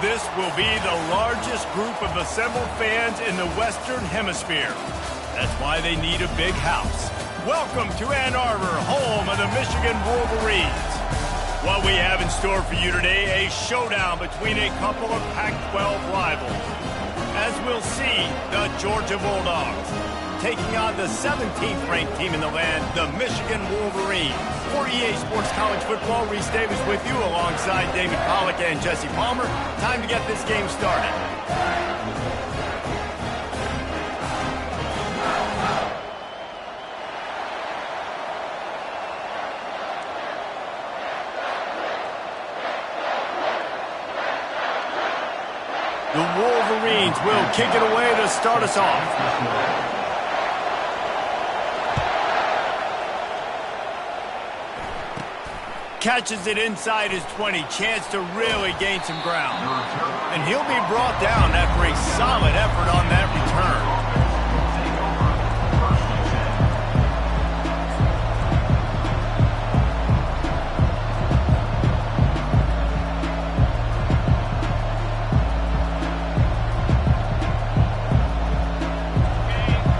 This will be the largest group of assembled fans in the Western Hemisphere. That's why they need a big house. Welcome to Ann Arbor, home of the Michigan Wolverines. What we have in store for you today, a showdown between a couple of Pac-12 rivals. As we'll see, the Georgia Bulldogs taking on the 17th ranked team in the land, the Michigan Wolverines. For EA Sports College Football, Reese Davis with you alongside David Pollack and Jesse Palmer. Time to get this game started. The Wolverines will kick it away to start us off. Catches it inside his 20, chance to really gain some ground. And he'll be brought down after a solid effort on that return.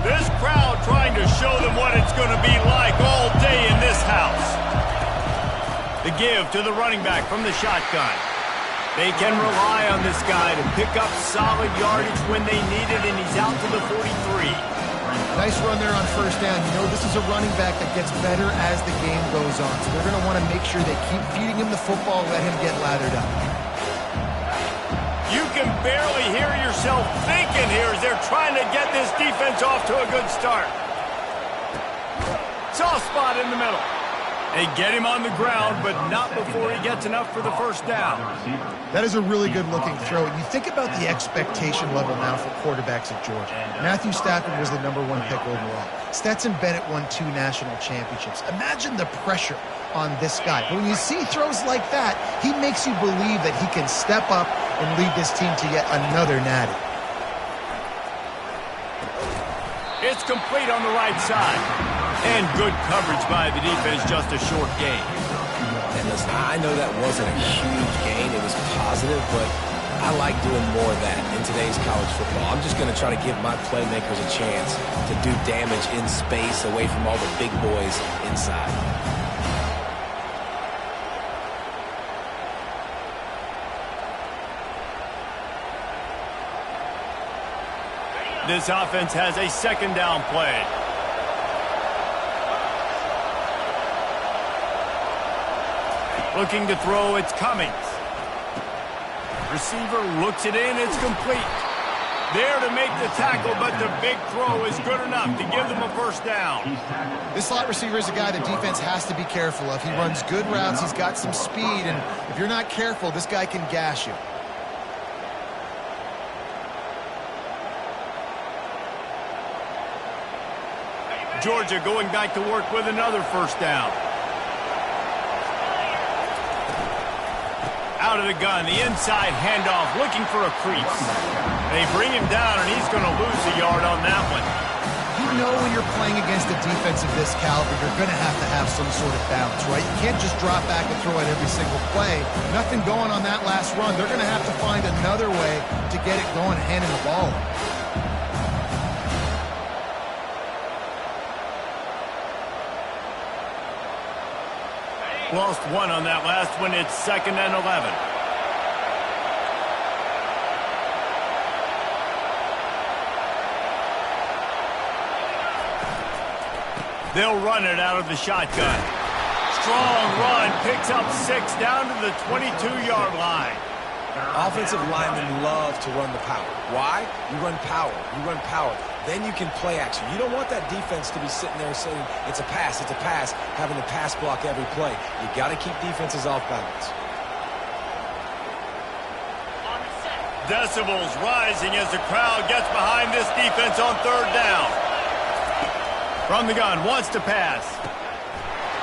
This crowd trying to show them what it's going to be like all day in this house. The give to the running back from the shotgun. They can rely on this guy to pick up solid yardage when they need it, and he's out to the 43. Nice run there on first down. You know, this is a running back that gets better as the game goes on, so they're going to want to make sure they keep feeding him the football, let him get lathered up. You can barely hear yourself thinking here as they're trying to get this defense off to a good start. Soft spot in the middle. They get him on the ground, but not before he gets enough for the first down. That is a really good-looking throw. And you think about the expectation level now for quarterbacks at Georgia. Matthew Stafford was the #1 pick overall. Stetson Bennett won 2 national championships. Imagine the pressure on this guy. But when you see throws like that, he makes you believe that he can step up and lead this team to yet another natty. It's complete on the right side. And good coverage by the defense, just a short gain. And listen, I know that wasn't a huge gain. It was positive, but I like doing more of that in today's college football. I'm just going to try to give my playmakers a chance to do damage in space away from all the big boys inside. This offense has a second down play. Looking to throw, it's Cummings. Receiver looks it in, it's complete. There to make the tackle, but the big throw is good enough to give them a first down. This slot receiver is a guy the defense has to be careful of. He runs good routes, he's got some speed, and if you're not careful, this guy can gash you. Georgia going back to work with another first down. Out of the gun, the inside handoff, looking for a crease. They bring him down, and he's going to lose a yard on that one. You know when you're playing against a defense of this caliber, you're going to have some sort of balance, right? You can't just drop back and throw it every single play. Nothing going on that last run. They're going to have to find another way to get it going, handing the ball. Lost one on that last one. It's 2nd and 11. They'll run it out of the shotgun. Strong run, picks up 6 down to the 22-yard line. Offensive linemen love to run the power. Why? You run power. You run power. Then you can play action. You don't want that defense to be sitting there saying, it's a pass, having to pass block every play. You got to keep defenses off balance. Decibels rising as the crowd gets behind this defense on 3rd down. From the gun, wants to pass.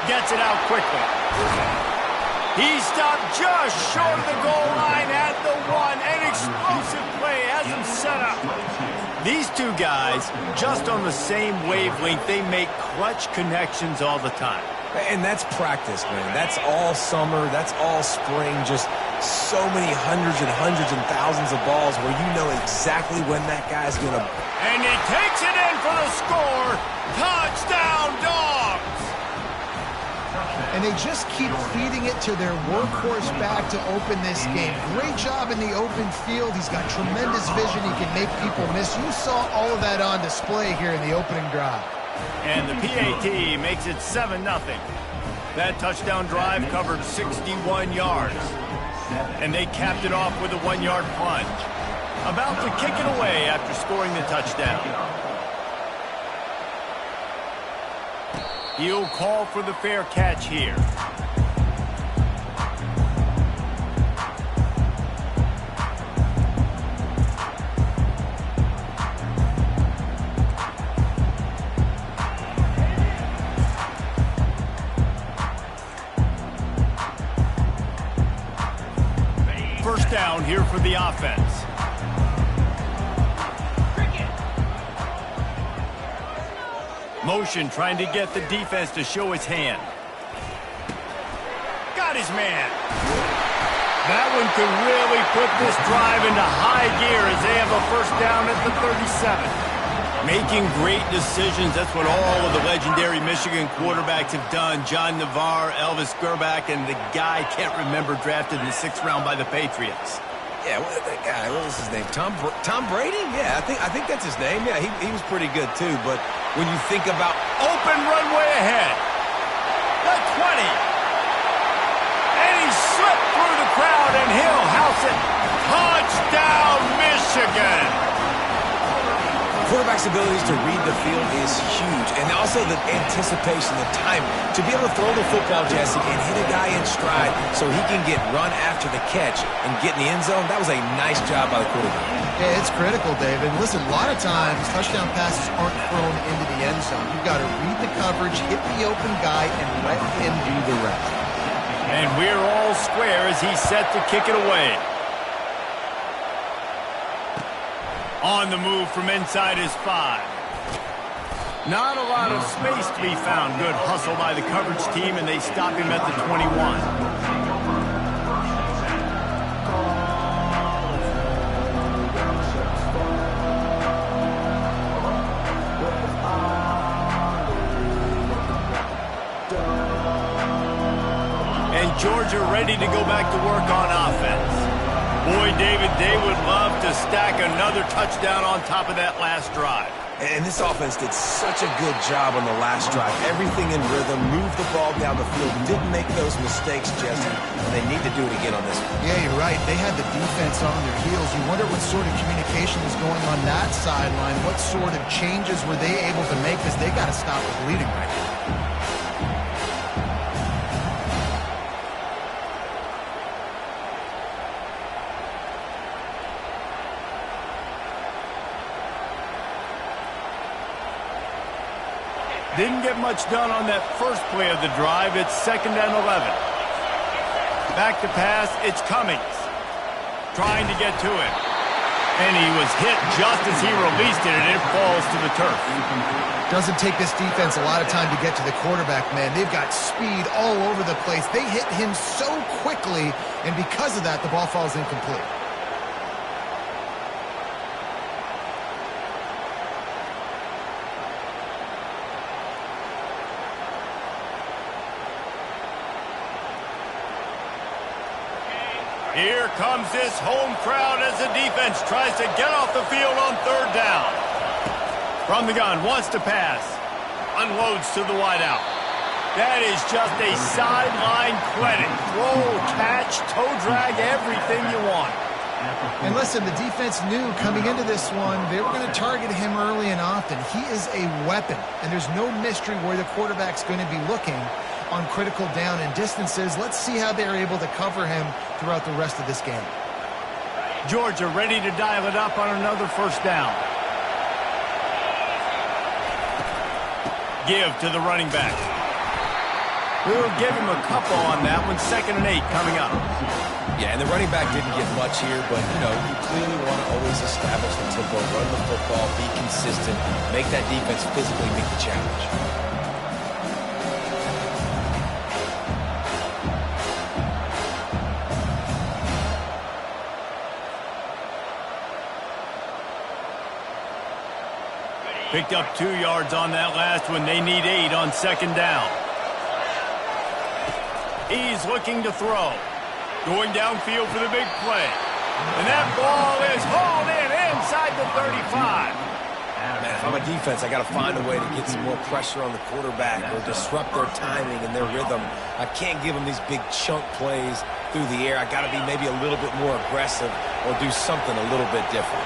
Gets it out quickly. He stopped just short of the goal line at the 1. An explosive play has him set up. These two guys, just on the same wavelength, they make clutch connections all the time. And that's practice, man. That's all summer. That's all spring. Just so many hundreds and thousands of balls where you know exactly when that guy's going to... And he takes it in for the score. Touchdown, Dogs! And they just keep feeding it to their workhorse back to open this game. Great job in the open field. He's got tremendous vision. He can make people miss. You saw all of that on display here in the opening drive. And the PAT makes it 7-0. That touchdown drive covered 61 yards. And they capped it off with a 1-yard plunge. About to kick it away after scoring the touchdown. He'll call for the fair catch here. First down here for the offense. Motion trying to get the defense to show his hand. Got his man. That one could really put this drive into high gear as they have a first down at the 37. Making great decisions, that's what all of the legendary Michigan quarterbacks have done. John Navarre, Elvis Grbac, and the guy I can't remember drafted in the 6th round by the Patriots. Yeah, that guy, what was his name? Tom Brady? Yeah, I think that's his name. Yeah, he was pretty good too, but when you think about open runway ahead, the 20, and he slipped through the crowd and he'll house it. Touchdown, Michigan! Quarterback's abilities to read the field is huge, and also the anticipation, the timing. To be able to throw the football, Jesse, and hit a guy in stride so he can get run after the catch and get in the end zone, that was a nice job by the quarterback. Yeah, it's critical, David. Listen, a lot of times touchdown passes aren't thrown into the end zone. You've got to read the coverage, hit the open guy, and let him do the rest. And we're all square as he's set to kick it away. On the move from inside his 5. Not a lot of space to be found. Good hustle by the coverage team, and they stop him at the 21. And Georgia ready to go back to work on offense. Boy, David, they would love to stack another touchdown on top of that last drive. And this offense did such a good job on the last drive. Everything in rhythm, moved the ball down the field, didn't make those mistakes, Jesse, and they need to do it again on this one. Yeah, you're right. They had the defense on their heels. You wonder what sort of communication was going on that sideline. What sort of changes were they able to make, because they got to stop the bleeding right now. Didn't get much done on that first play of the drive. It's 2nd and 11. Back to pass, it's Cummings. Trying to get to it. And he was hit just as he released it, and it falls to the turf. Doesn't take this defense a lot of time to get to the quarterback, man. They've got speed all over the place. They hit him so quickly, and because of that, the ball falls incomplete. Here comes this home crowd as the defense tries to get off the field on 3rd down. From the gun, wants to pass. Unloads to the wideout. That is just a sideline clinic. Throw, catch, toe drag, everything you want. And listen, the defense knew coming into this one, they were going to target him early and often. He is a weapon, and there's no mystery where the quarterback's going to be looking on critical down and distances. Let's see how they're able to cover him throughout the rest of this game. Georgia ready to dial it up on another first down. Give to the running back. We'll give him a couple on that one. 2nd and 8 coming up. Yeah, and the running back didn't get much here, but, you know, you clearly want to always establish the tempo, run the football, be consistent, make that defense physically meet the challenge. Picked up 2 yards on that last one. They need 8 on second down. He's looking to throw. Going downfield for the big play. And that ball is hauled in inside the 35. Man, if I'm a defense, I got to find a way to get some more pressure on the quarterback or disrupt their timing and their rhythm. I can't give them these big chunk plays through the air. I got to be maybe a little bit more aggressive or do something a little bit different.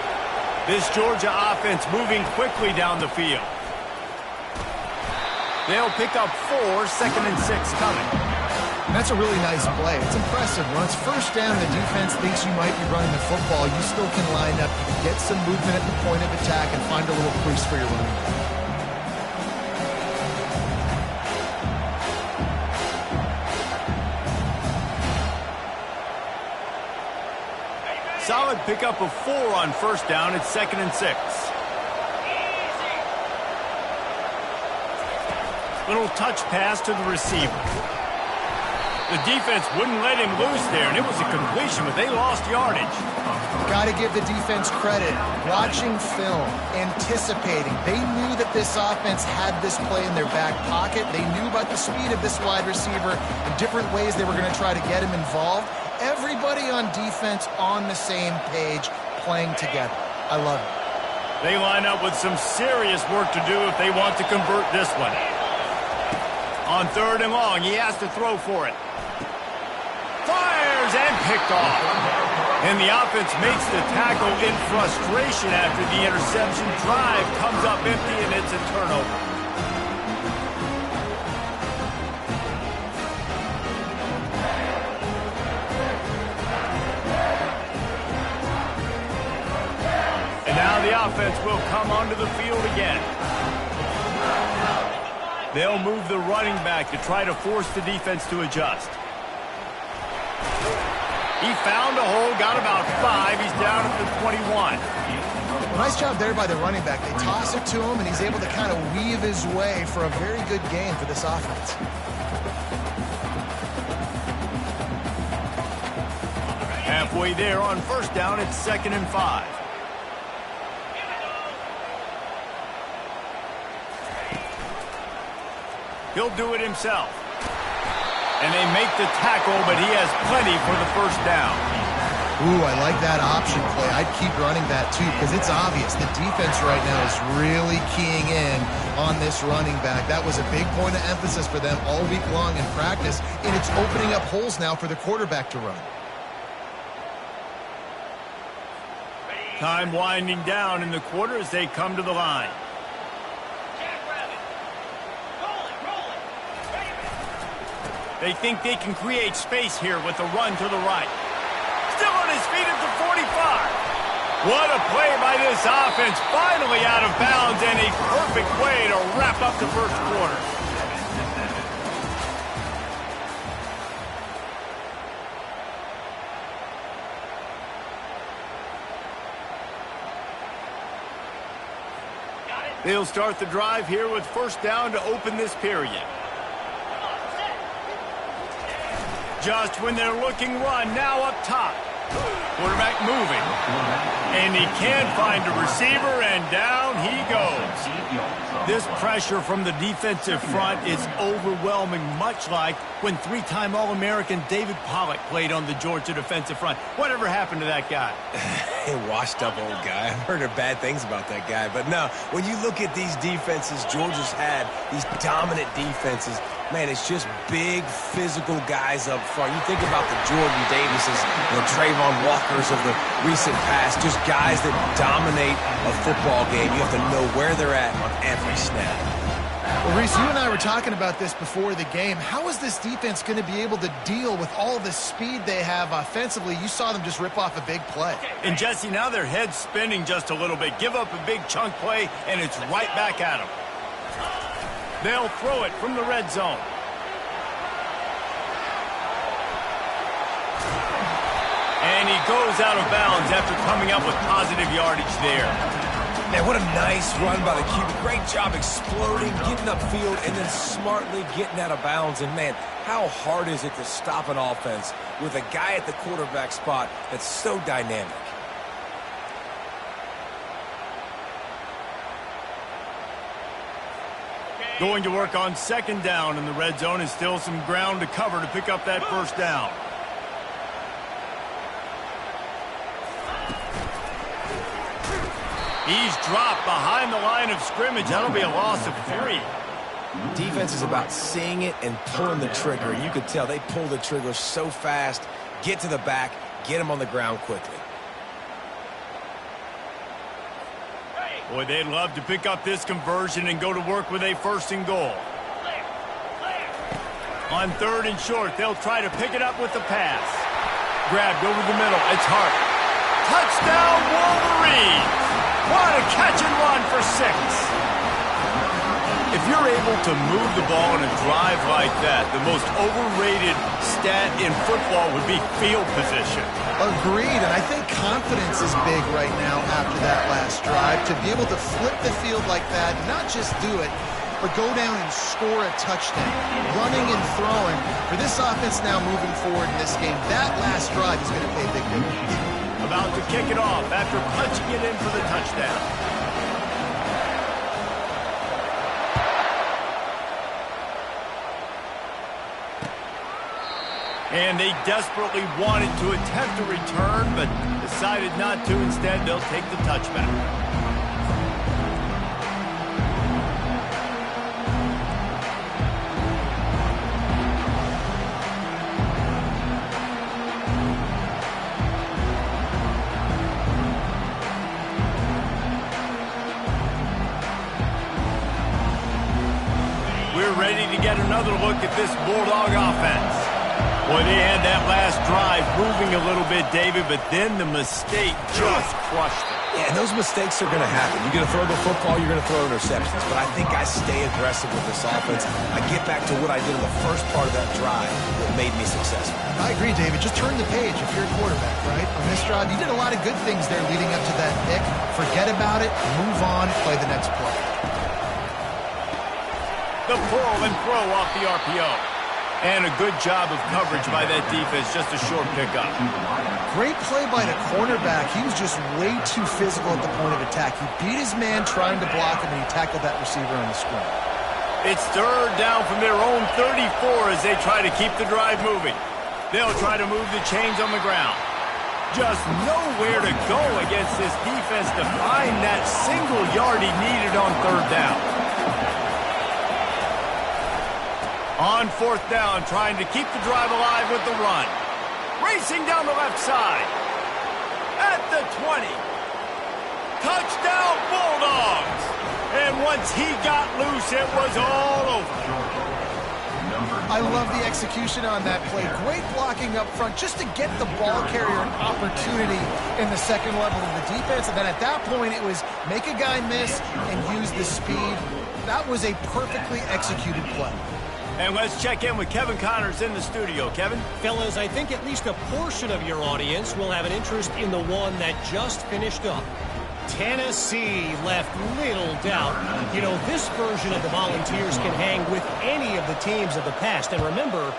This Georgia offense moving quickly down the field. They'll pick up 4, 2nd and 6 coming. That's a really nice play. It's impressive. When it's first down, the defense thinks you might be running the football. You still can line up. You can get some movement at the point of attack and find a little crease for your running back. Solid pickup of 4 on first down. It's 2nd and 6. Little touch pass to the receiver. The defense wouldn't let him loose there, and it was a completion, but they lost yardage. Got to give the defense credit. Watching film, anticipating. They knew that this offense had this play in their back pocket. They knew about the speed of this wide receiver and different ways they were going to try to get him involved. Everybody on defense on the same page, playing together. I love it. They line up with some serious work to do if they want to convert this one. On 3rd and long, he has to throw for it. Fires and picked off. And the offense makes the tackle in frustration after the interception. Drive comes up empty, and it's a turnover. And now the offense will come onto the field again. They'll move the running back to try to force the defense to adjust. He found a hole, got about 5. He's down at the 21. Nice job there by the running back. They toss it to him, and he's able to kind of weave his way for a very good game for this offense. Halfway there on first down, it's 2nd and 5. He'll do it himself. And they make the tackle, but he has plenty for the first down. Ooh, I like that option play. I'd keep running that too because it's obvious the defense right now is really keying in on this running back. That was a big point of emphasis for them all week long in practice, and it's opening up holes now for the quarterback to run. Time winding down in the quarter as they come to the line. They think they can create space here with a run to the right. Still on his feet at the 45. What a play by this offense. Finally out of bounds, and a perfect way to wrap up the first quarter. They'll start the drive here with first down to open this period. Just when they're looking run, now up top. Quarterback moving. And he can't find a receiver, and down he goes. This pressure from the defensive front is overwhelming, much like when 3-time All-American David Pollock played on the Georgia defensive front. Whatever happened to that guy? A washed-up old guy. I've heard bad things about that guy. But no, when you look at these defenses Georgia's had, these dominant defenses, man, it's just big, physical guys up front. You think about the Jordan Davises, the Trayvon Walkers of the recent past, just guys that dominate a football game. You have to know where they're at on every snap. Well, Reese, you and I were talking about this before the game. How is this defense going to be able to deal with all the speed they have offensively? You saw them just rip off a big play. And, Jesse, now their head's spinning just a little bit. Give up a big chunk play, and it's right back at them. They'll throw it from the red zone. And he goes out of bounds after coming up with positive yardage there. Man, what a nice run by the QB. Great job exploding, getting upfield, and then smartly getting out of bounds. And, man, how hard is it to stop an offense with a guy at the quarterback spot that's so dynamic? Going to work on second down in the red zone, and still some ground to cover to pick up that first down. He's dropped behind the line of scrimmage. That'll be a loss of 3. Defense is about seeing it and pulling the trigger. You could tell they pull the trigger so fast, get to the back, get him on the ground quickly. Boy, they'd love to pick up this conversion and go to work with a 1st and goal. On 3rd and short, they'll try to pick it up with the pass. Grabbed over the middle. It's Hart. Touchdown, Wolverines! What a catch and run for 6. If you're able to move the ball in a drive like that, the most overrated stat in football would be field position. Agreed, and I think confidence is big right now after that last drive. To be able to flip the field like that, not just do it, but go down and score a touchdown. Running and throwing. For this offense now moving forward in this game, that last drive is going to pay big dividends. About to kick it off after punching it in for the touchdown. And they desperately wanted to attempt a return, but decided not to. Instead, they'll take the touchback. We're ready to get another look at this Bulldog offense. Boy, they had that last drive moving a little bit, David, but then the mistake just crushed them. Yeah, and those mistakes are going to happen. You're going to throw the football, you're going to throw interceptions. But I think I stay aggressive with this offense. I get back to what I did in the first part of that drive that made me successful. I agree, David. Just turn the page if you're a quarterback, right? On this drive, you did a lot of good things there leading up to that pick. Forget about it, move on, play the next play. The pull and throw off the RPO. And a good job of coverage by that defense, just a short pickup. Great play by the cornerback. He was just way too physical at the point of attack. He beat his man trying to block him, and he tackled that receiver on the screen. It's 3rd down from their own 34 as they try to keep the drive moving. They'll try to move the chains on the ground. Just nowhere to go against this defense to find that single yard he needed on 3rd down. On 4th down, trying to keep the drive alive with the run. Racing down the left side. At the 20. Touchdown, Bulldogs! And once he got loose, it was all over. I love the execution on that play. Great blocking up front just to get the ball carrier an opportunity in the second level of the defense. And then at that point, it was make a guy miss and use the speed. That was a perfectly executed play. And let's check in with Kevin Connors in the studio. Kevin? Fellas, I think at least a portion of your audience will have an interest in the one that just finished up. Tennessee left little doubt. You know, this version of the Volunteers can hang with any of the teams of the past. And remember,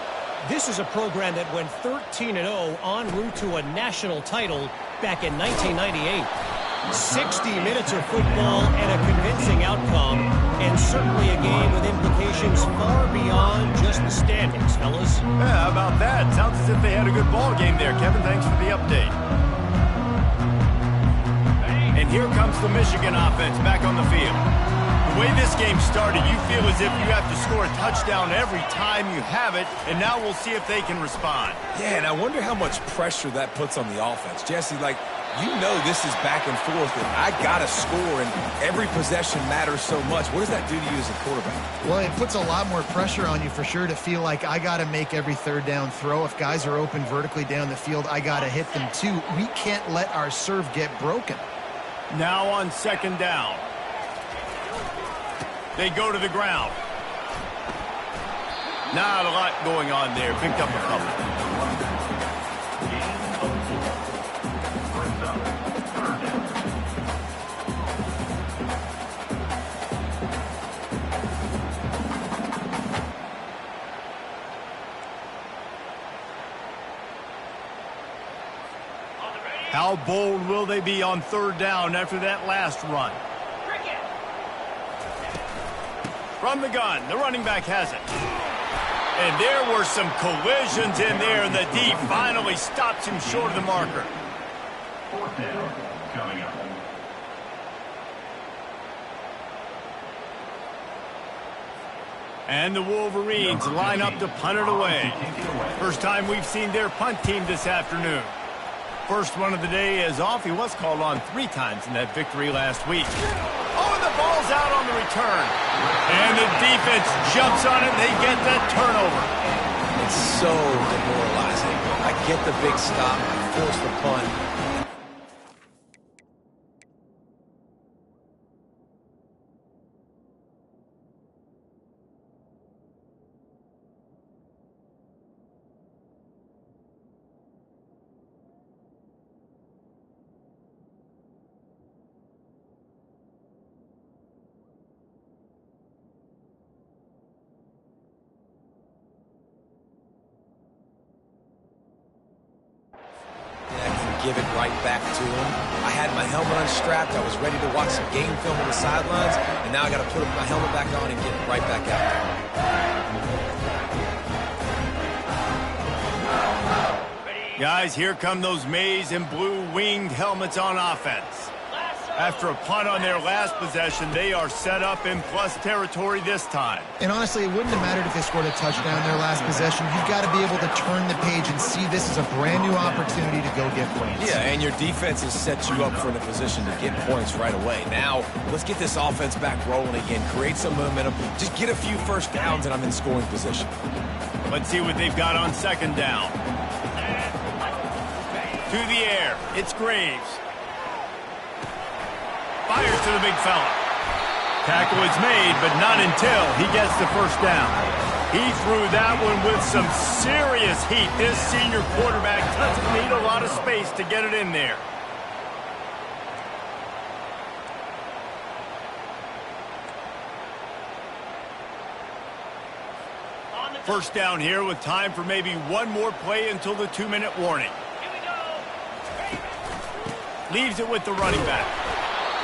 this is a program that went 13-0 en route to a national title back in 1998. 60 minutes of football and a convincing outcome, and certainly a game with implications far beyond just the standings, fellas. Yeah, how about that? Sounds as if they had a good ball game there, Kevin. Thanks for the update. And here comes the Michigan offense back on the field. The way this game started, you feel as if you have to score a touchdown every time you have it, and now we'll see if they can respond. Yeah, and I wonder how much pressure that puts on the offense. Jesse, like, you know this is back and forth, and I got to score, and every possession matters so much. What does that do to you as a quarterback? Well, it puts a lot more pressure on you for sure to feel like I got to make every 3rd down throw. If guys are open vertically down the field, I got to hit them too. We can't let our serve get broken. Now on 2nd down. They go to the ground. Not a lot going on there. Picked up a couple. How bold will they be on 3rd down after that last run? From the gun, the running back has it. And there were some collisions in there, and the D finally stops him short of the marker. Fourth down coming up. And the Wolverines line up to punt it away. First time we've seen their punt team this afternoon. First one of the day is off. He was called on 3 times in that victory last week. Oh, and the ball's out on the return. And the defense jumps on it, and they get the turnover. It's so demoralizing. I get the big stop, force the punt. Give it right back to him. I had my helmet unstrapped. I was ready to watch some game film on the sidelines, and now I got to put my helmet back on and get it right back out there. Guys, here come those maize and blue winged helmets on offense. After a punt on their last possession, they are set up in plus territory this time. And honestly, it wouldn't have mattered if they scored a touchdown in their last possession. You've got to be able to turn the page and see this as a brand new opportunity to go get points. Yeah, and your defense has set you up for the position to get points right away. Now, let's get this offense back rolling again, create some momentum, just get a few first downs, and I'm in scoring position. Let's see what they've got on second down. To the air, it's Graves. Fires to the big fella. Tackle is made, but not until he gets the first down. He threw that one with some serious heat. This senior quarterback doesn't need a lot of space to get it in there. First down here with time for maybe one more play until the 2-minute warning. Leaves it with the running back.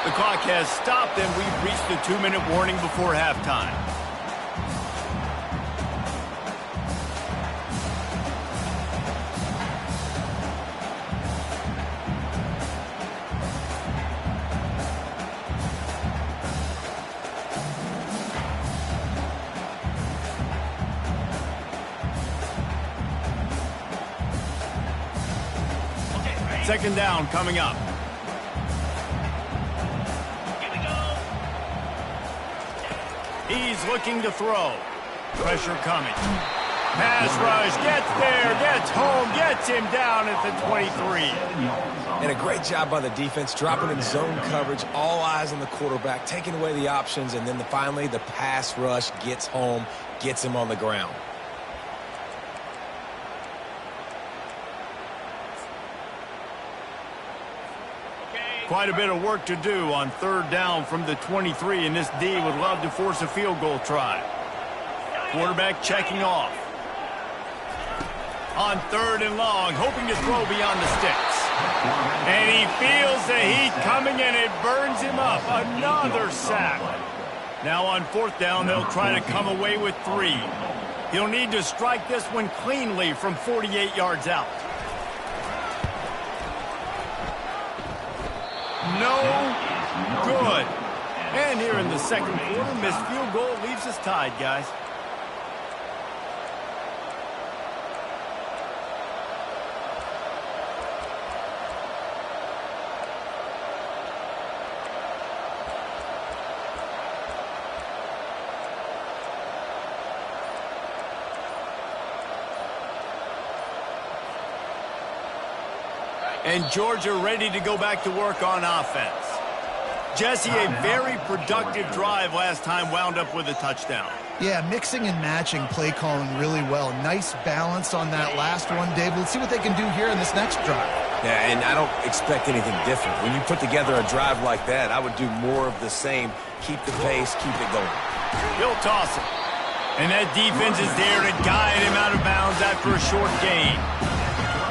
The clock has stopped, and we've reached the 2-minute warning before halftime. Second down coming up. He's looking to throw. Pressure coming. Pass rush, gets there, gets home, gets him down at the 23. And a great job by the defense, dropping in zone coverage, all eyes on the quarterback, taking away the options, and then finally the pass rush gets home, gets him on the ground. Quite a bit of work to do on third down from the 23, and this D would love to force a field goal try. Quarterback checking off. On third and long, hoping to throw beyond the sticks. And he feels the heat coming, and it burns him up. Another sack. Now on fourth down, they'll try to come away with 3. He'll need to strike this one cleanly from 48 yards out. No good. And here in the second quarter, missed field goal leaves us tied, guys. And Georgia ready to go back to work on offense. Jesse, a very productive drive last time, wound up with a touchdown. Yeah, mixing and matching play calling really well. Nice balance on that last one, Dave. Let's see what they can do here in this next drive. Yeah, and I don't expect anything different. When you put together a drive like that, I would do more of the same. Keep the pace, keep it going. He'll toss it. And that defense is there to guide him out of bounds after a short gain.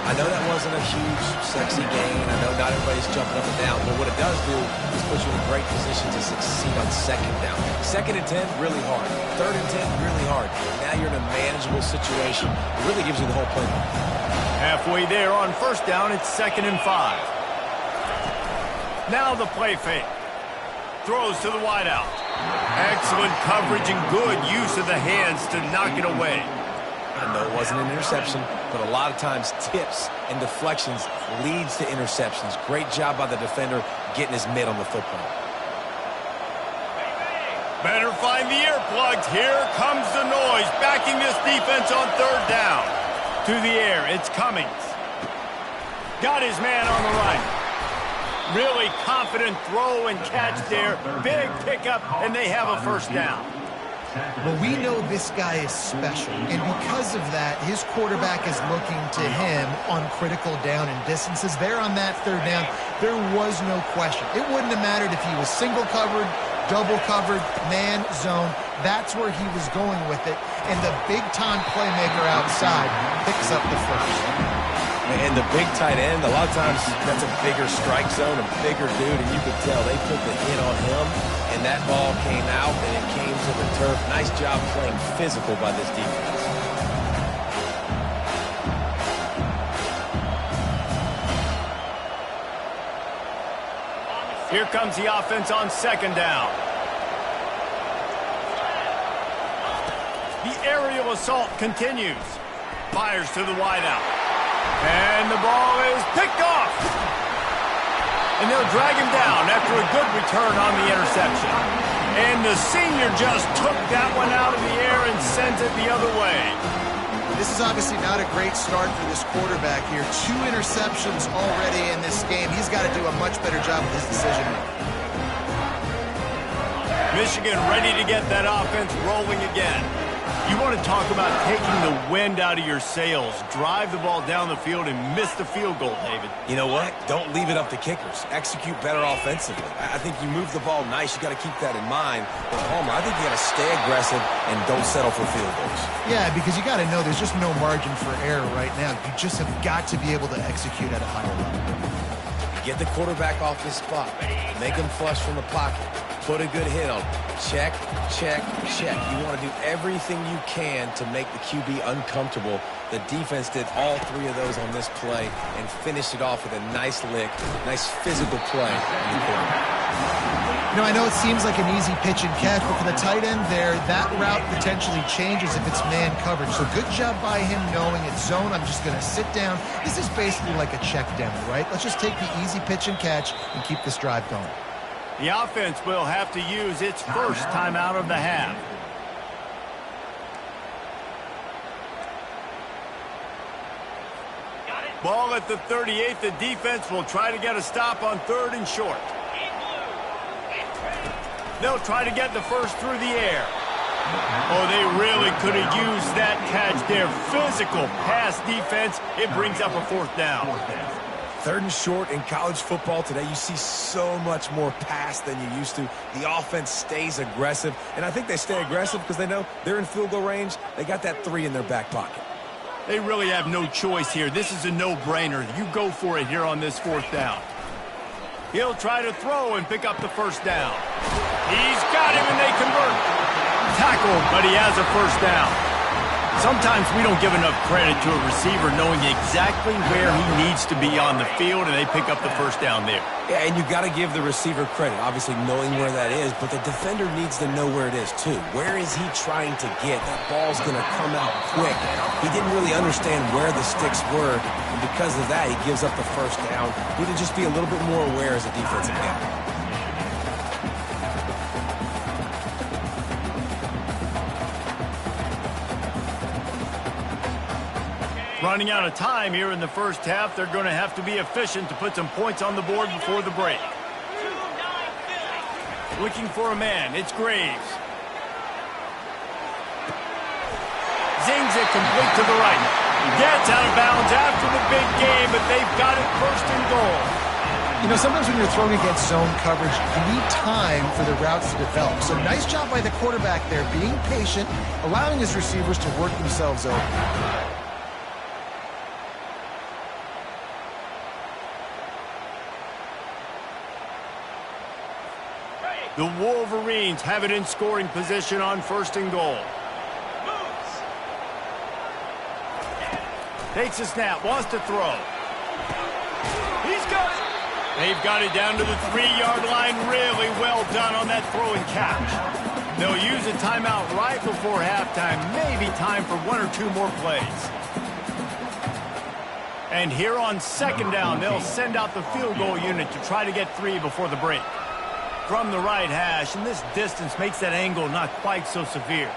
I know that wasn't a huge, sexy gain. I know not everybody's jumping up and down, but what it does do is put you in a great position to succeed on second down. Second and 10, really hard. Third and 10, really hard. Now you're in a manageable situation. It really gives you the whole playbook. Halfway there on first down, it's 2nd and 5. Now the play fake. Throws to the wideout. Excellent coverage and good use of the hands to knock it away. I know it wasn't an interception, but a lot of times tips and deflections leads to interceptions. Great job by the defender getting his mitt on the football. Better find the earplugs. Here comes the noise, backing this defense on third down. To the air, it's Cummings. Got his man on the right. Really confident throw and catch there. Big pickup, and they have a first down. Well, we know this guy is special, and because of that, his quarterback is looking to him on critical down and distances. There on that third down, there was no question. It wouldn't have mattered if he was single covered, double covered, man, zone. That's where he was going with it, and the big-time playmaker outside picks up the first. And the big tight end, a lot of times that's a bigger strike zone, a bigger dude, and you could tell they put the hit on him, and that ball came out, and it came to the turf. Nice job playing physical by this defense. Here comes the offense on second down. The aerial assault continues. Fires to the wideout. And the ball is picked off. And they'll drag him down after a good return on the interception. And the senior just took that one out of the air and sends it the other way. This is obviously not a great start for this quarterback here. 2 interceptions already in this game. He's got to do a much better job with his decision-making. Michigan ready to get that offense rolling again. You want to talk about taking the wind out of your sails. Drive the ball down the field and miss the field goal, David. You know what? Don't leave it up to kickers. Execute better offensively. I think you move the ball nice. You got to keep that in mind. But, Homer, I think you got to stay aggressive and don't settle for field goals. Yeah, because you got to know there's just no margin for error right now. You just have got to be able to execute at a higher level. Get the quarterback off his spot. Make him flush from the pocket. Put a good hit on him. Check, check, check. You want to do everything you can to make the QB uncomfortable. The defense did all 3 of those on this play and finished it off with a nice lick, nice physical play in the corner. You know, I know it seems like an easy pitch and catch, but for the tight end there, that route potentially changes if it's man coverage. So good job by him knowing it's zone. I'm just going to sit down. This is basically like a check demo, right? Let's just take the easy pitch and catch and keep this drive going. The offense will have to use its first timeout of the half. Ball at the 38. The defense will try to get a stop on 3rd and short. They'll try to get the first through the air. Oh, they really could have used that catch there. Physical pass defense. It brings up a 4th down. 3rd and short in college football today, you see so much more pass than you used to. The offense stays aggressive, and I think they stay aggressive because they know they're in field goal range. They got that 3 in their back pocket. They really have no choice here. This is a no-brainer. You go for it here on this 4th down. He'll try to throw and pick up the first down. He's got him, and they convert. Tackled, but he has a first down. Sometimes we don't give enough credit to a receiver knowing exactly where he needs to be on the field, and they pick up the first down there. Yeah, and you got to give the receiver credit, obviously knowing where that is, but the defender needs to know where it is too. Where is he trying to get? That ball's going to come out quick. He didn't really understand where the sticks were, and because of that, he gives up the first down. Need to just be a little bit more aware as a defensive guy. Running out of time here in the first half. They're going to have to be efficient to put some points on the board before the break. Looking for a man. It's Graves. Zings it complete to the right. Gets out of bounds after the big game, but they've got it 1st and goal. You know, sometimes when you're throwing against zone coverage, you need time for the routes to develop. So nice job by the quarterback there, being patient, allowing his receivers to work themselves over. The Wolverines have it in scoring position on 1st and goal. Takes a snap, wants to throw. He's got it. They've got it down to the 3-yard line. Really well done on that throw and catch. They'll use a timeout right before halftime. Maybe time for 1 or 2 more plays. And here on 2nd down, they'll send out the field goal unit to try to get 3 before the break. From the right hash, and this distance makes that angle not quite so severe.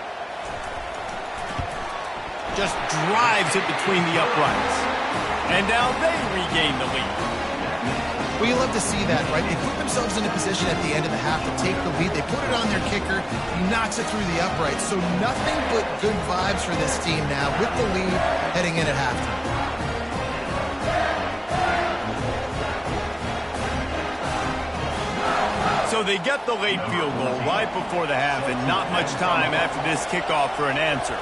Just drives it between the uprights. And now they regain the lead. Well, you love to see that, right? They put themselves in a position at the end of the half to take the lead. They put it on their kicker. He knocks it through the uprights. So nothing but good vibes for this team now with the lead heading in at halftime. So they get the late field goal right before the half and not much time after this kickoff for an answer.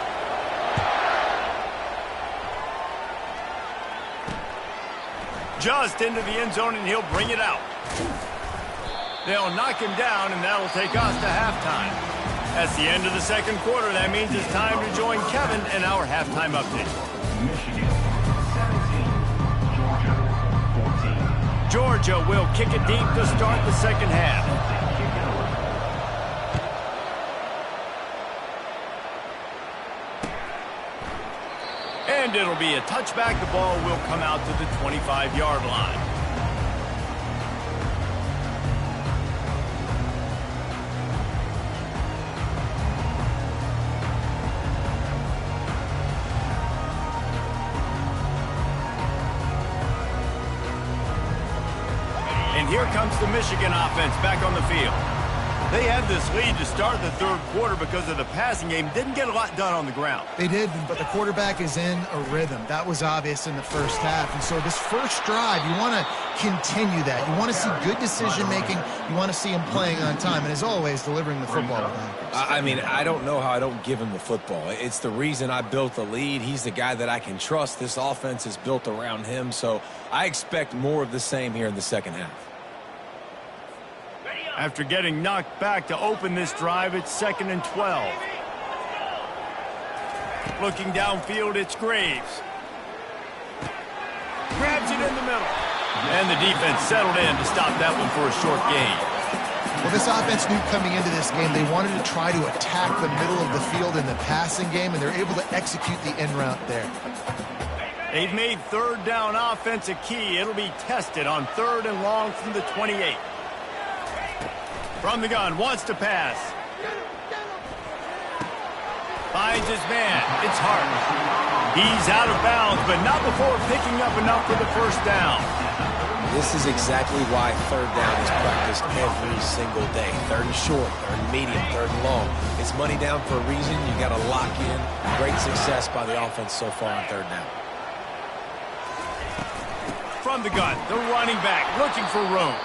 Just into the end zone, and he'll bring it out. They'll knock him down, and that'll take us to halftime. That's the end of the 2nd quarter. That means it's time to join Kevin in our halftime update. Michigan 17, Georgia 14. Georgia will kick it deep to start the 2nd half. And it'll be a touchback. The ball will come out to the 25-yard line. And here comes the Michigan offense back on the field. They had this lead to start the 3rd quarter because of the passing game. Didn't get a lot done on the ground. They did, but the quarterback is in a rhythm. That was obvious in the 1st half. And so this first drive, you want to continue that. You want to see good decision-making. You want to see him playing on time. And as always, delivering the football with accuracy. I mean, I don't know how I don't give him the football. It's the reason I built the lead. He's the guy that I can trust. This offense is built around him. So I expect more of the same here in the 2nd half. After getting knocked back to open this drive, it's 2nd and 12. Looking downfield, it's Graves. Grabs it in the middle. And the defense settled in to stop that one for a short gain. Well, this offense knew coming into this game they wanted to try to attack the middle of the field in the passing game, and they're able to execute the en route there. They've made 3rd down offense a key. It'll be tested on 3rd and long from the 28. From the gun, wants to pass. Finds his man. It's Hart. He's out of bounds, but not before picking up enough for the 1st down. This is exactly why 3rd down is practiced every single day. 3rd and short, 3rd and medium, 3rd and long. It's money down for a reason. You got to lock in. Great success by the offense so far on 3rd down. From the gun, the running back looking for room.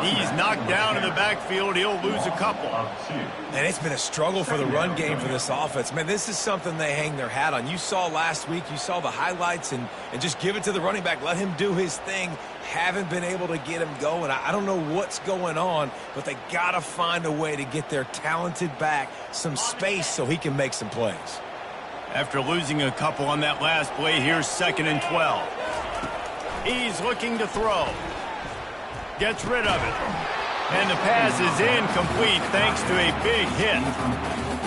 He's knocked down in the backfield. He'll lose a couple. And it's been a struggle for the run game for this offense. Man, this is something they hang their hat on. You saw last week, you saw the highlights, and just give it to the running back. Let him do his thing. Haven't been able to get him going. I don't know what's going on, but they got to find a way to get their talented back some space so he can make some plays. After losing a couple on that last play, here's 2nd and 12. He's looking to throw. Gets rid of it. And the pass is incomplete thanks to a big hit.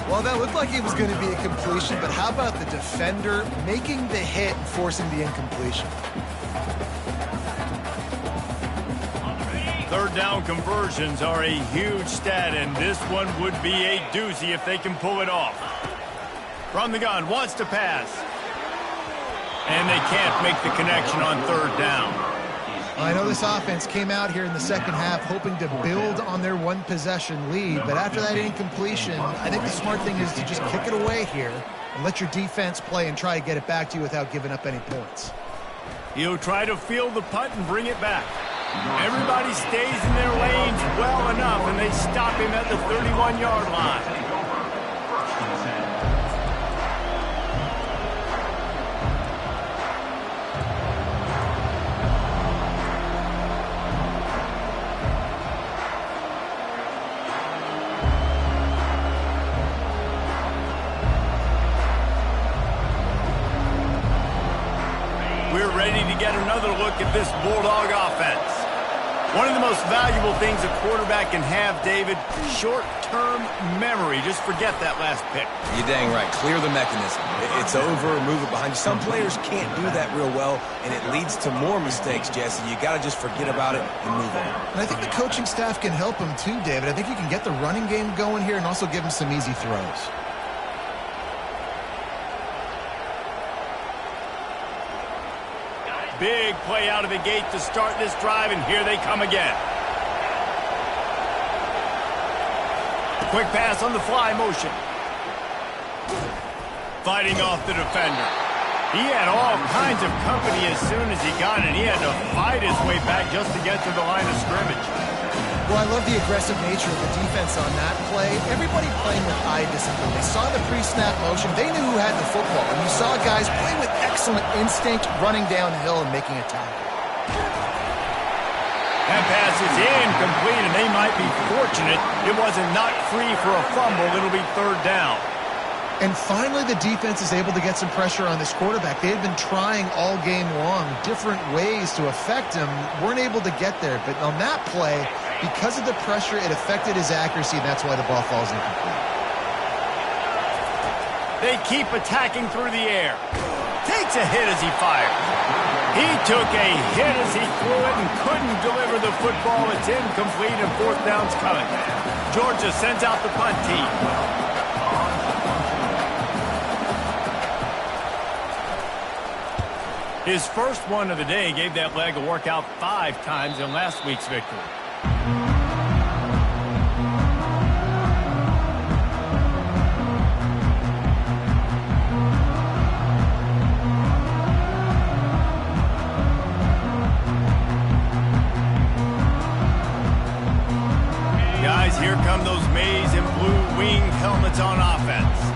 Well, that looked like it was going to be a completion, but how about the defender making the hit and forcing the incompletion? 3rd down conversions are a huge stat, and this one would be a doozy if they can pull it off. From the gun, wants to pass. And they can't make the connection on 3rd down. I know this offense came out here in the 2nd half hoping to build on their 1-possession lead, but after that incompletion, I think the smart thing is to just kick it away here and let your defense play and try to get it back to you without giving up any points. He'll try to field the punt and bring it back. Everybody stays in their lanes well enough, and they stop him at the 31-yard line. We're ready to get another look at this Bulldog offense. One of the most valuable things a quarterback can have, David, short-term memory. Just forget that last pick. You're dang right. Clear the mechanism. It's over, move it behind you. Some players can't do that real well, and it leads to more mistakes, Jesse. You got to just forget about it and move on. And I think the coaching staff can help him too, David. I think you can get the running game going here and also give him some easy throws. Big play out of the gate to start this drive, and here they come again. Quick pass on the fly motion. Fighting off the defender. He had all kinds of company as soon as he got it. He had to fight his way back just to get to the line of scrimmage. Well, I love the aggressive nature of the defense on that play. Everybody playing with eye discipline. They saw the pre-snap motion. They knew who had the football. And you saw guys play with excellent instinct, running downhill and making a tackle. That pass is incomplete, and they might be fortunate it wasn't knocked free for a fumble. It'll be third down. And finally, the defense is able to get some pressure on this quarterback. They had been trying all game long different ways to affect him. Weren't able to get there. But on that play, because of the pressure, it affected his accuracy, and that's why the ball falls incomplete. They keep attacking through the air. Takes a hit as he fires. He took a hit as he threw it and couldn't deliver the football. It's incomplete, and fourth down's coming. Georgia sends out the punt team. His first one of the day gave that leg a workout 5 times in last week's victory. Guys, here come those maize and blue winged helmets on offense.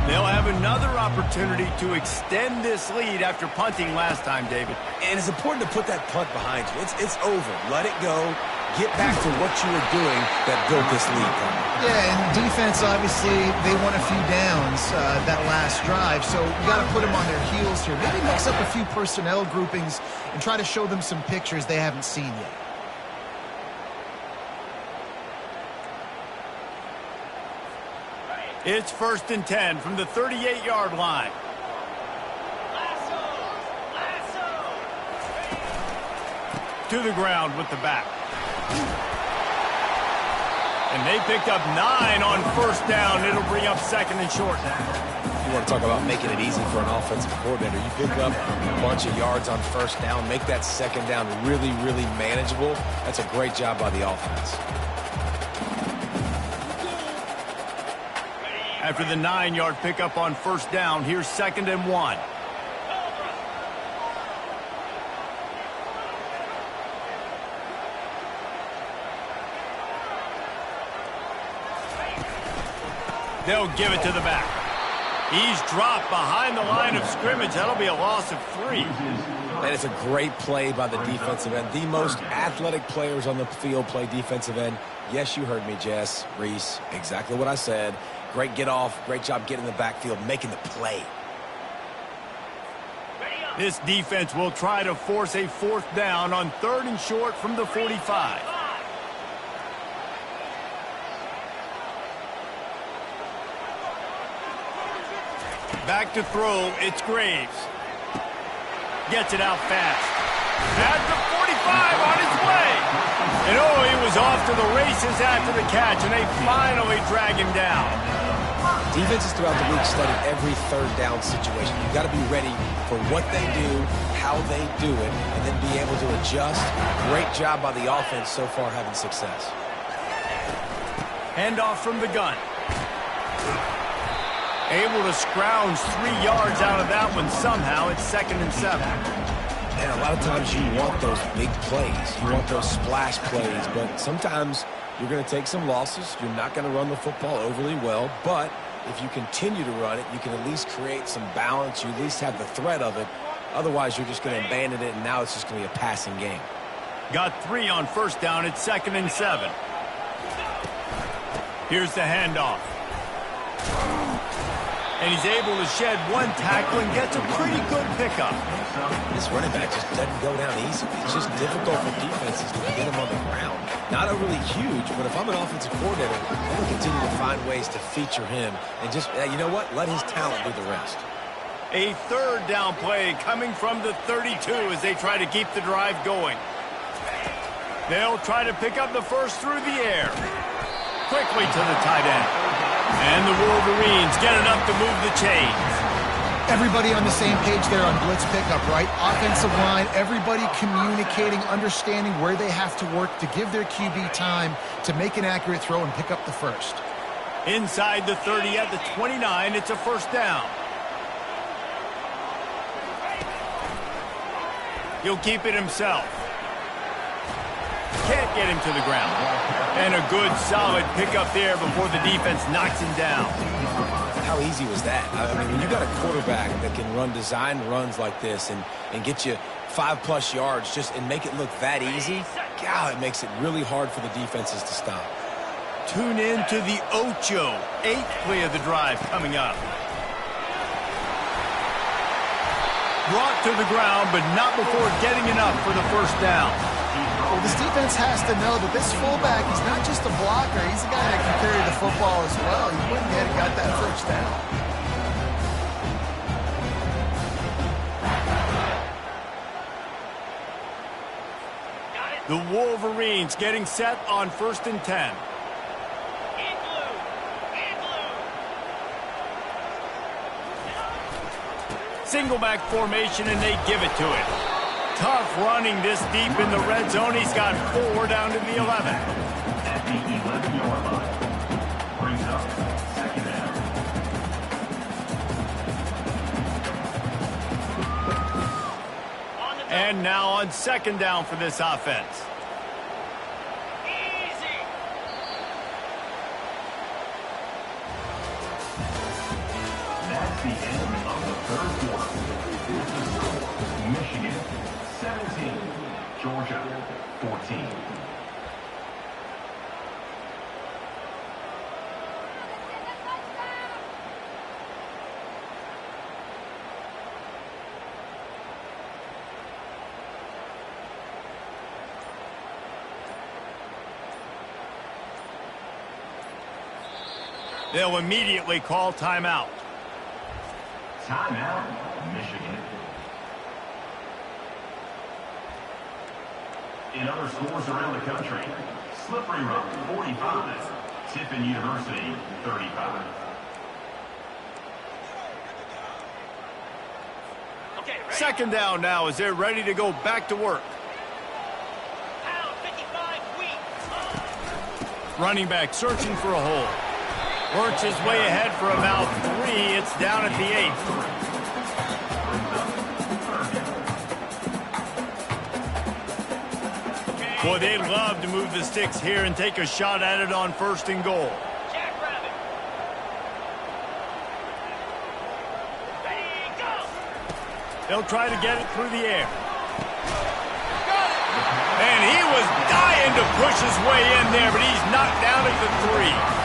They'll have another opportunity to extend this lead after punting last time, David. And it's important to put that punt behind you. It's over. Let it go. Get back to what you were doing that built this lead. Yeah, and defense, obviously, they won a few downs that last drive, so you got to put them on their heels here. Maybe mix up a few personnel groupings and try to show them some pictures they haven't seen yet. It's 1st and 10 from the 38-yard line. To the ground with the back. And they picked up 9 on 1st down. It'll bring up 2nd and short. You want to talk about making it easy for an offensive coordinator. You pick up a bunch of yards on 1st down, make that 2nd down really, really manageable. That's a great job by the offense. After the 9-yard pickup on 1st down, here's 2nd and 1. They'll give it to the back. He's dropped behind the line of scrimmage. That'll be a loss of 3. And it's a great play by the defensive end. The most athletic players on the field play defensive end. Yes, you heard me, Jess, Reese. Exactly what I said. Great get off. Great job getting in the backfield, making the play. This defense will try to force a 4th down on 3rd and short from the 45. Back to throw. It's Graves. Gets it out fast. At the 45 on his way. And he was off to the races after the catch, and they finally drag him down. Defenses throughout the league study every 3rd down situation. You've got to be ready for what they do, how they do it, and then be able to adjust. Great job by the offense so far having success. Handoff from the gun. Able to scrounge 3 yards out of that one somehow. It's 2nd and 7. And a lot of times you want those big plays. You want those splash plays, but sometimes you're going to take some losses. You're not going to run the football overly well, but if you continue to run it, you can at least create some balance. You at least have the threat of it. Otherwise, you're just going to abandon it, and now it's just going to be a passing game. Got 3 on 1st down. It's 2nd and 7. Here's the handoff. And he's able to shed one tackle and gets a pretty good pickup. This running back just doesn't go down easy. It's just difficult for defenses to get him on the ground. Not overly huge, but if I'm an offensive coordinator, I'm going to continue to find ways to feature him and just, you know what, let his talent do the rest. A third down play coming from the 32 as they try to keep the drive going. They'll try to pick up the first through the air. Quickly to the tight end. And the Wolverines get enough to move the chains. Everybody on the same page there on blitz pickup, right? Offensive line, everybody communicating, understanding where they have to work to give their QB time to make an accurate throw and pick up the first. Inside the 30 at the 29, it's a first down. He'll keep it himself. Can't get him to the ground. And a good, solid pickup there before the defense knocks him down. How easy was that? I mean, when you got a quarterback that can run design runs like this and get you 5+ yards just and make it look that easy, God, it makes it really hard for the defenses to stop. Tune in to the Ocho, 8th play of the drive coming up. Brought to the ground, but not before getting enough for the first down. Well, this defense has to know that this fullback, he's not just a blocker. He's a guy that can carry the football as well. He went ahead and got that first down. The Wolverines getting set on 1st and 10. Single back formation, and they give it to him. Tough running this deep in the red zone. He's got 4 down to the 11. At the 11-yard line. Brings up second down. And now on 2nd down for this offense. That's the end of the third quarter. Here's the score. Michigan 17, Georgia 14. They'll immediately call timeout. Timeout, Michigan. In other schools around the country, Slippery Rock 45, Tiffin University 35. Second down now as they're ready to go back to work. Running back searching for a hole. Works his way ahead for about 3. It's down at the 8. Boy, they'd love to move the sticks here and take a shot at it on 1st and goal. They'll try to get it through the air. And he was dying to push his way in there, but he's knocked down at the 3.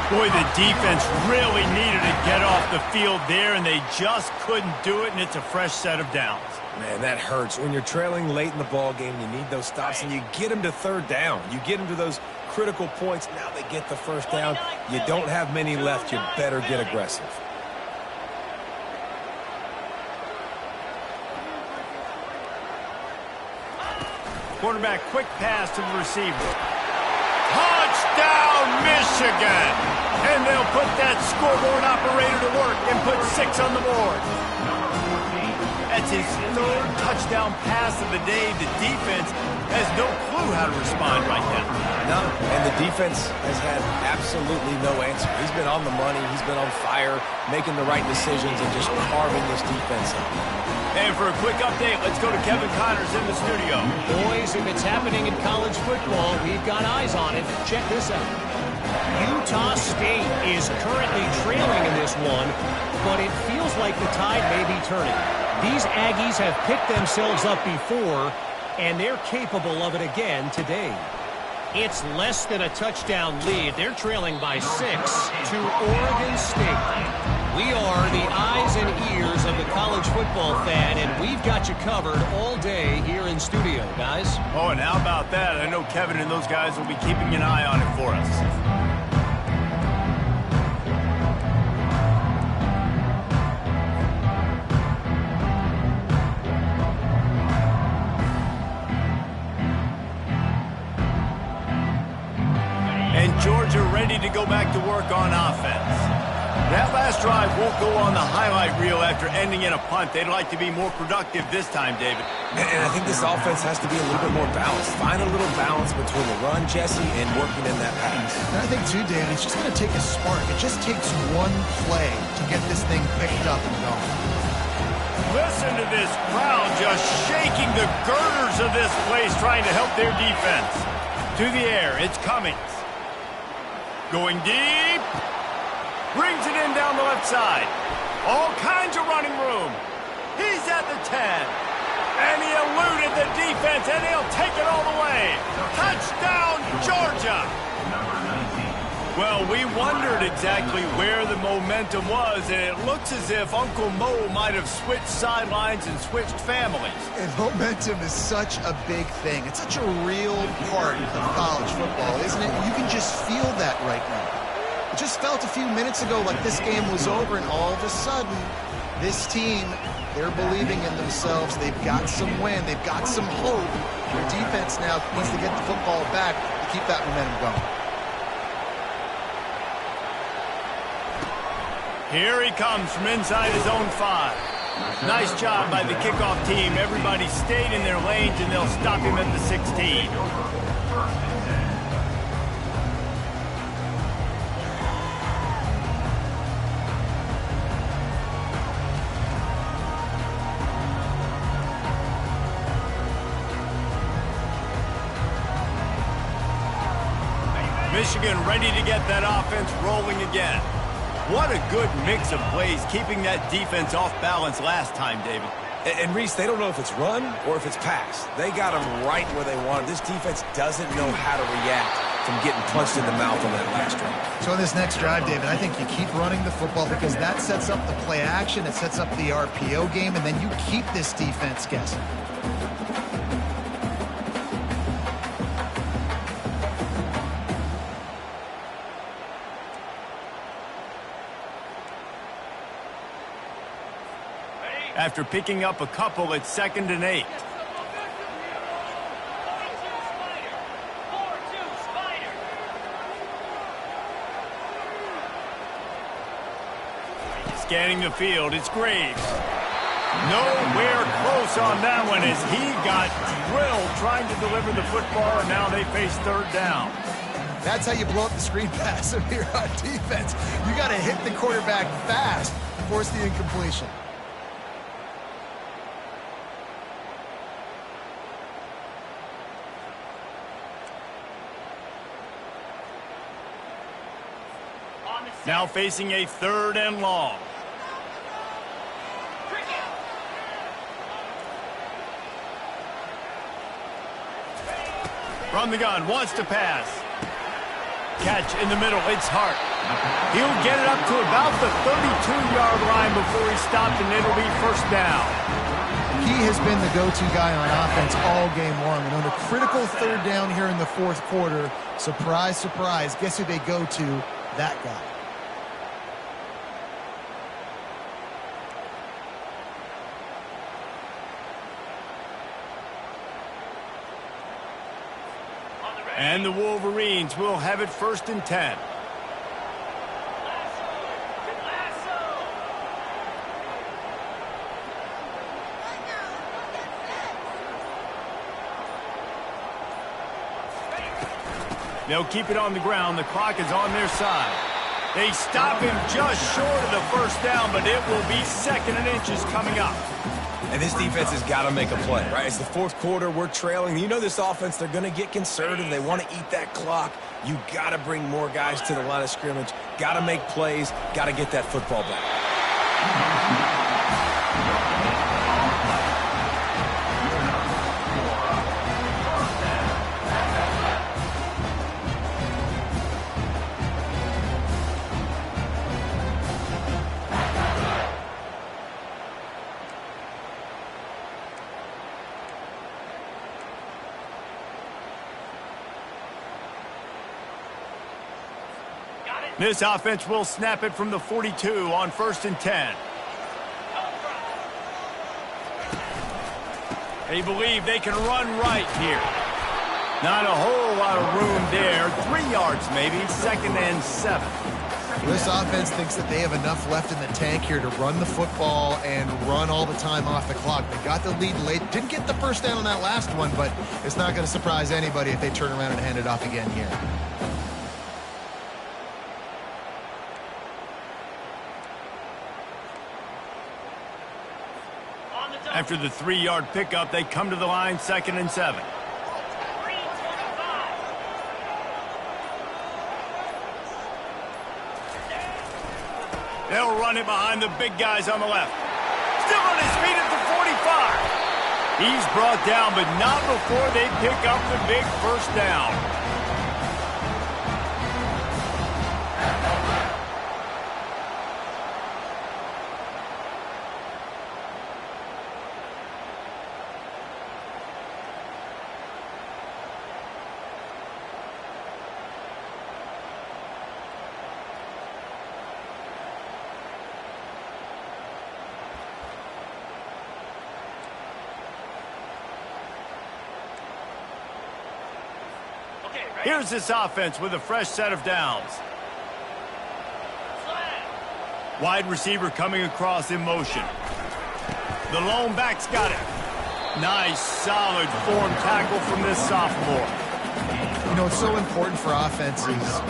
Boy, the defense really needed to get off the field there, and they just couldn't do it, and it's a fresh set of downs. Man, that hurts. When you're trailing late in the ball game, you need those stops, and you get them to 3rd down. You get them to those critical points. Now they get the first down. You don't have many left. You better get aggressive. Quarterback, quick pass to the receiver. Touchdown, Michigan! And they'll put that scoreboard operator to work and put 6 on the board. That's his 3rd touchdown pass of the day. The defense has no clue how to respond right now. No, and the defense has had absolutely no answer. He's been on the money. He's been on fire, making the right decisions and just carving this defense up. And for a quick update, let's go to Kevin Connors in the studio. Boys, if it's happening in college football, we've got eyes on it. Check this out. Utah State is currently trailing in this one, but it feels like the tide may be turning. These Aggies have picked themselves up before, and they're capable of it again today. It's less than a touchdown lead. They're trailing by 6 to Oregon State. We are the eyes and ears of the college football fan, and we've got you covered all day here in studio, guys. Oh, and how about that? I know Kevin and those guys will be keeping an eye on it for us. And Georgia ready to go back to work on offense. That last drive won't go on the highlight reel after ending in a punt. They'd like to be more productive this time, David. And I think this offense has to be a little bit more balanced. Find a little balance between the run, Jesse, and working in that pass. And I think, too, David, it's just going to take a spark. It just takes one play to get this thing picked up and going. Listen to this crowd just shaking the girders of this place, trying to help their defense. To the air, it's Cummings. Going deep. Brings it in down the left side. All kinds of running room. He's at the 10. And he eluded the defense, and he'll take it all the way. Touchdown, Georgia. Well, we wondered exactly where the momentum was, and it looks as if Uncle Mo might have switched sidelines and switched families. And momentum is such a big thing. It's such a real part of college football, isn't it? You can just feel that right now. It just felt a few minutes ago like this game was over, and all of a sudden, this team, they're believing in themselves. They've got some wind. They've got some hope. Their defense now needs to get the football back to keep that momentum going. Here he comes from inside his own 5. Nice job by the kickoff team. Everybody stayed in their lanes, and they'll stop him at the 16. Michigan ready to get that offense rolling again. What a good mix of plays, keeping that defense off balance last time, David. And Reese, they don't know if it's run or if it's pass. They got them right where they want it. This defense doesn't know how to react from getting punched in the mouth on that last drive. So in this next drive, David, I think you keep running the football because that sets up the play action, it sets up the RPO game, and then you keep this defense guessing. After picking up a couple, it's 2nd and 8. Scanning the field, it's Graves. Nowhere close on that one as he got drilled trying to deliver the football, and now they face 3rd down. That's how you blow up the screen pass if you're on defense. You got to hit the quarterback fast, force the incompletion. Now facing a 3rd and long. From the gun, wants to pass. Catch in the middle, it's Hart. He'll get it up to about the 32-yard line before he's stopped, and it'll be 1st down. He has been the go-to guy on offense all game long. And on a critical 3rd down here in the 4th quarter, surprise, surprise, guess who they go to? That guy. And the Wolverines will have it 1st and 10. They'll keep it on the ground. The clock is on their side. They stop him just short of the 1st down, but it will be 2nd and inches coming up. And this defense has got to make a play, right? It's the 4th quarter. We're trailing. You know this offense, they're going to get conservative. They want to eat that clock. You got to bring more guys to the line of scrimmage. Got to make plays. Got to get that football back. This offense will snap it from the 42 on 1st and 10. They believe they can run right here. Not a whole lot of room there. 3 yards maybe, 2nd and 7. This offense thinks that they have enough left in the tank here to run the football and run all the time off the clock. They got the lead late. Didn't get the first down on that last one, but it's not going to surprise anybody if they turn around and hand it off again here. After the 3-yard pickup, they come to the line, 2nd and 7. They'll run it behind the big guys on the left. Still on his feet at the 45. He's brought down, but not before they pick up the big first down. Here's this offense with a fresh set of downs. Wide receiver coming across in motion. The lone back's got it. Nice, solid form tackle from this sophomore. You know, it's so important for offenses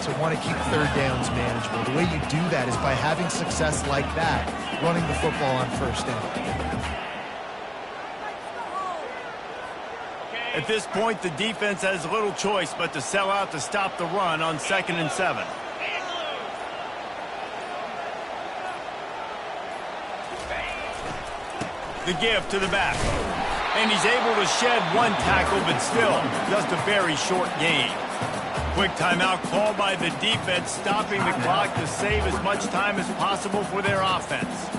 to want to keep 3rd downs manageable. The way you do that is by having success like that, running the football on 1st down. At this point, the defense has little choice but to sell out to stop the run on 2nd and 7. The give to the back. And he's able to shed 1 tackle, but still just a very short gain. Quick timeout called by the defense, stopping the clock to save as much time as possible for their offense.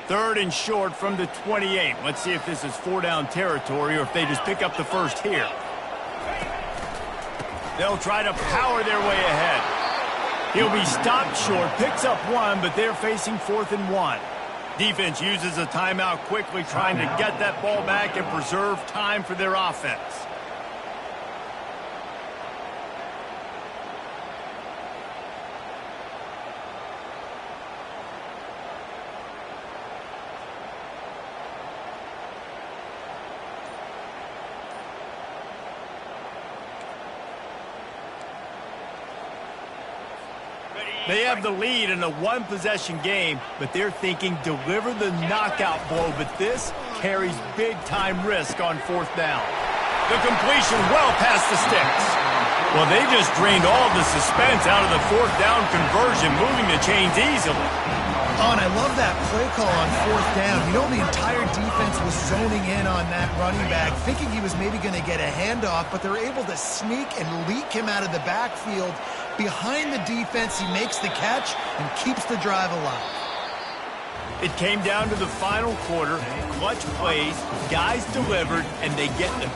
Third and short from the 28. Let's see if this is 4-down territory or if they just pick up the first here. They'll try to power their way ahead. He'll be stopped short, picks up 1, but they're facing 4th and 1. Defense uses a timeout quickly, trying to get that ball back and preserve time for their offense. They have the lead in a 1-possession game, but they're thinking deliver the knockout blow, but this carries big-time risk on 4th down. The completion well past the sticks. Well, they just drained all the suspense out of the 4th down conversion, moving the chains easily. Oh, and I love that play call on 4th down. You know, the entire defense was zoning in on that running back, thinking he was maybe going to get a handoff, but they're able to sneak and leak him out of the backfield. Behind the defense, he makes the catch and keeps the drive alive. It came down to the final quarter. Clutch plays, guys delivered, and they get the